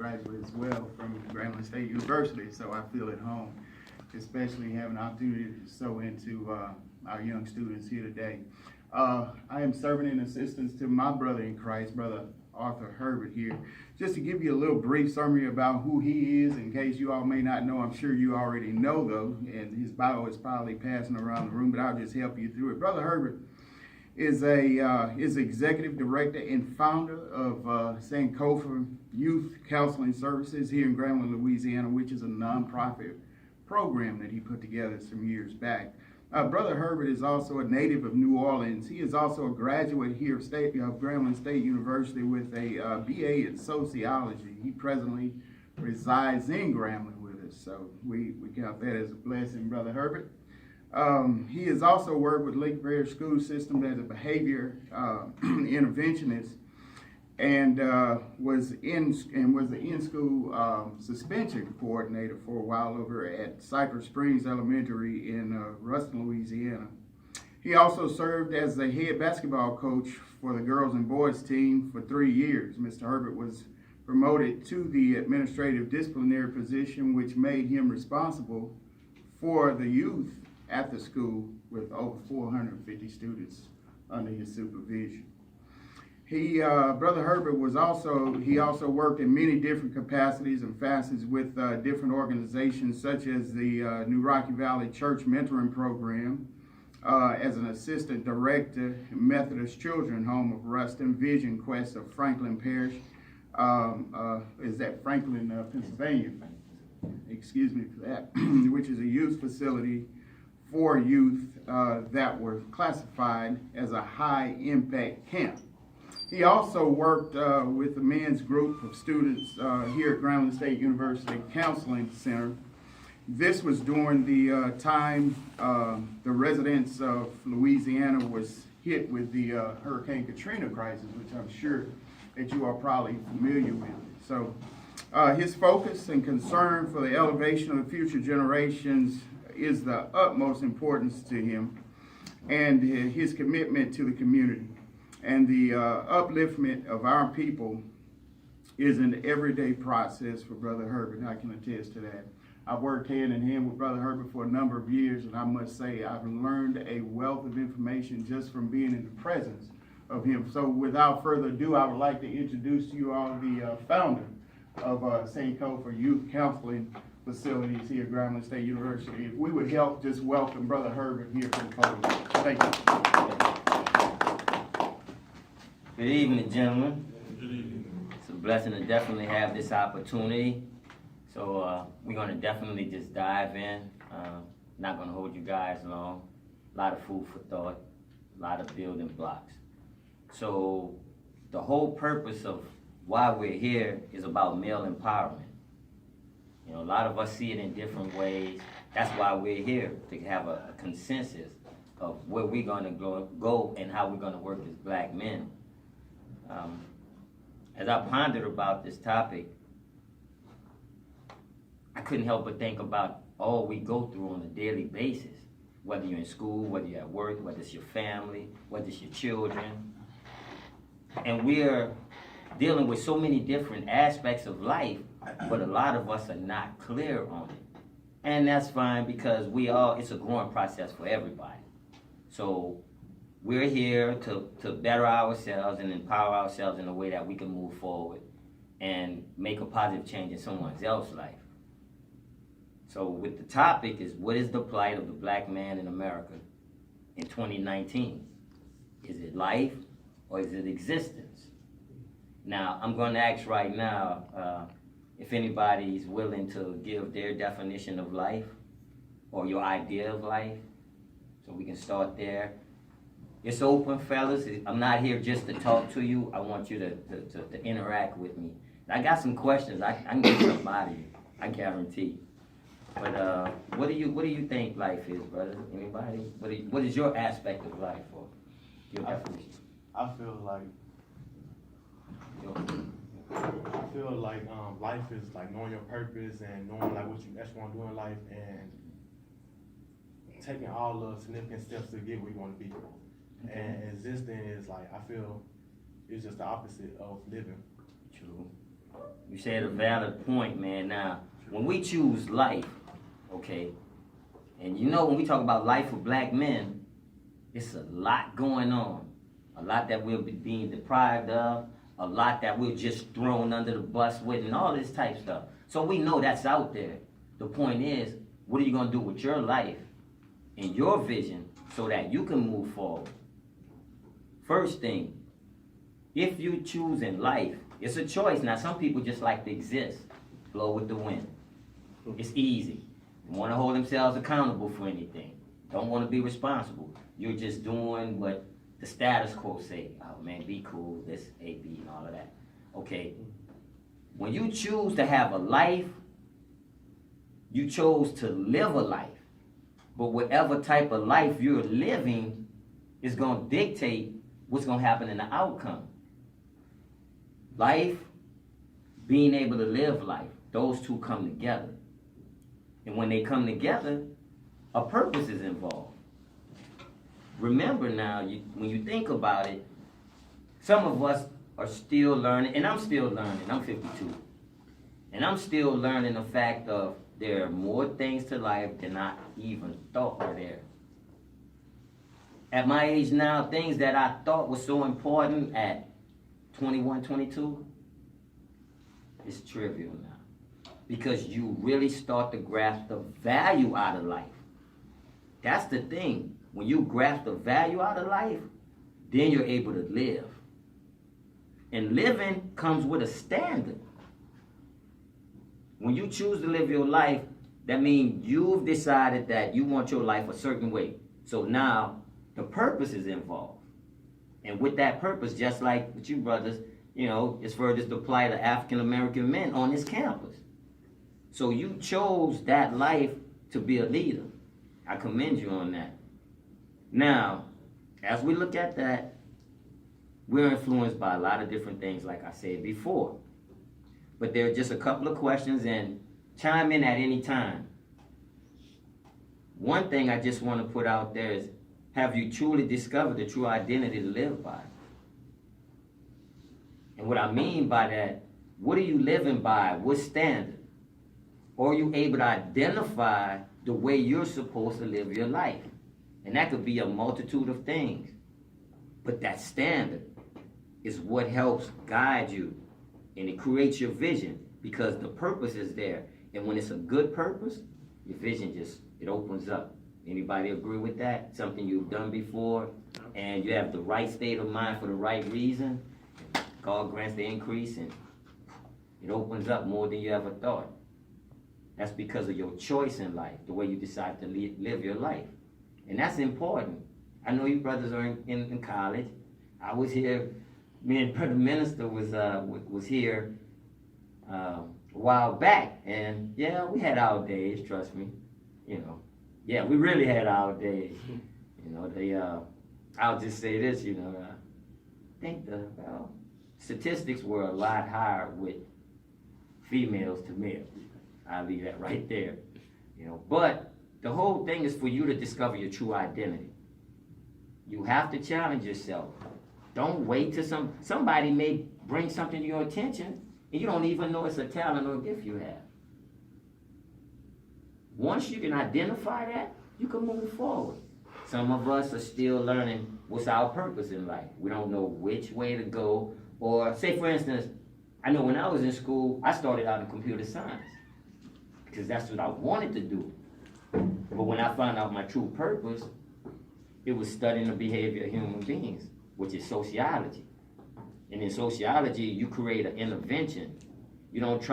graduate as well from Grambling State University, so I feel at home, especially having an opportunity to sow into our young students here today. I am serving in assistance to my brother in Christ, Brother Arthur Herbert here. Just to give you a little brief summary about who he is, in case you all may not know. I'm sure you already know though, and his bio is probably passing around the room, but I'll just help you through it. Brother Herbert is executive director and founder of Sankofa Youth Counseling Services here in Grambling, Louisiana, which is a nonprofit program that he put together some years back. Brother Herbert is also a native of New Orleans. He is also a graduate here of Grambling State University with a BA in sociology. He presently resides in Grambling with us, so we count that as a blessing, Brother Herbert. He has also worked with Lake Parish School System as a behavior interventionist, and was the in-school suspension coordinator for a while over at Cypress Springs Elementary in Ruston, Louisiana. He also served as the head basketball coach for the girls and boys team for 3 years. Mr. Herbert was promoted to the administrative disciplinary position, which made him responsible for the youth at the school with over 450 students under his supervision. Brother Herbert also worked in many different capacities and facets with different organizations such as the New Rocky Valley Church Mentoring Program, as an assistant director, Methodist Children's Home of Ruston, Vision Quest of Franklin Parish, is that Franklin, Pennsylvania, excuse me for that, which is a youth facility for youth that were classified as a high impact camp. He also worked with the men's group of students here at Grambling State University Counseling Center. This was during the time the residents of Louisiana was hit with the Hurricane Katrina crisis, which I'm sure that you are probably familiar with. So his focus and concern for the elevation of the future generations is the utmost importance to him, and his commitment to the community and the upliftment of our people is an everyday process for Brother Herbert. I can attest to that. I've worked hand in hand with Brother Herbert for a number of years, and I must say I've learned a wealth of information just from being in the presence of him. So without further ado, I would like to introduce to you all the founder of Sankofa Youth Counseling Facilities here at Grambling State University. If we would help just welcome Brother Herbert here from the podium. Thank you. Good evening, gentlemen. Good evening. It's a blessing to definitely have this opportunity. So we're going to definitely just dive in. Not going to hold you guys long. A lot of food for thought, a lot of building blocks. So the whole purpose of why we're here is about male empowerment. You know, a lot of us see it in different ways. That's why we're here, to have a consensus of where we're going to go and how we're going to work as black men. As I pondered about this topic, I couldn't help but think about all we go through on a daily basis, whether you're in school, whether you're at work, whether it's your family, whether it's your children. And we're dealing with so many different aspects of life, but a lot of us are not clear on it. And that's fine, because it's a growing process for everybody. So we're here to better ourselves and empower ourselves in a way that we can move forward and make a positive change in someone else's life. So with the topic is, what is the plight of the black man in America in 2019? Is it life or is it existence? Now, I'm going to ask right now if anybody's willing to give their definition of life or your idea of life. So we can start there. It's open, fellas. I'm not here just to talk to you. I want you to interact with me. I got some questions. I can get something out of you, I guarantee. But what do you think life is, brother? Anybody? What is your aspect of life, or your definition? I feel like life is like knowing your purpose and knowing like what you actually want to do in life, and taking all the significant steps to get where you want to be. Okay. And existing is like, I feel it's just the opposite of living. True. You said a valid point, man. Now, when we choose life, okay, and you know when we talk about life for black men, it's a lot going on. A lot that we're being deprived of, a lot that we're just thrown under the bus with, and all this type stuff. So we know that's out there. The point is, what are you gonna do with your life and your vision so that you can move forward? First thing, if you choose in life, it's a choice. Now, some people just like to exist, flow with the wind. It's easy. They want to hold themselves accountable for anything. Don't want to be responsible. You're just doing what the status quo say. Oh man, be cool, this, A, B, and all of that. Okay. When you choose to have a life, you chose to live a life. But whatever type of life you're living is going to dictate what's going to happen in the outcome. Life, being able to live life, those two come together. And when they come together, a purpose is involved. Remember now, when you think about it, some of us are still learning, and I'm still learning, I'm 52. And I'm still learning the fact of there are more things to life than I even thought were there. At my age now, things that I thought were so important at 21, 22, it's trivial now. Because you really start to grasp the value out of life. That's the thing. When you grasp the value out of life, then you're able to live. And living comes with a standard. When you choose to live your life, that means you've decided that you want your life a certain way. So now, the purpose is involved. And with that purpose, just like with you brothers, you know, it's furthers the plight of African American men on this campus. So you chose that life to be a leader. I commend you on that. Now, as we look at that, we're influenced by a lot of different things, like I said before. But there are just a couple of questions, and chime in at any time. One thing I just want to put out there is, have you truly discovered the true identity to live by? And what I mean by that, what are you living by? What standard? Or are you able to identify the way you're supposed to live your life? And that could be a multitude of things. But that standard is what helps guide you. And it creates your vision because the purpose is there. And when it's a good purpose, your vision it opens up. Anybody agree with that? Something you've done before, and you have the right state of mind for the right reason. God grants the increase, and it opens up more than you ever thought. That's because of your choice in life, the way you decide to live your life. And that's important. I know you brothers are in college. I was here, me and Brother Minister was here a while back, and yeah, we had our days, trust me, you know. Yeah, we really had our days. You know, I'll just say this, you know, I think statistics were a lot higher with females to males. I'll leave that right there. You know, but the whole thing is for you to discover your true identity. You have to challenge yourself. Don't wait till somebody may bring something to your attention and you don't even know it's a talent or a gift you have. Once you can identify that, you can move forward. Some of us are still learning what's our purpose in life. We don't know which way to go. Or say, for instance, I know when I was in school, I started out in computer science because that's what I wanted to do. But when I found out my true purpose, it was studying the behavior of human beings, which is sociology. And in sociology, you create an intervention. You don't try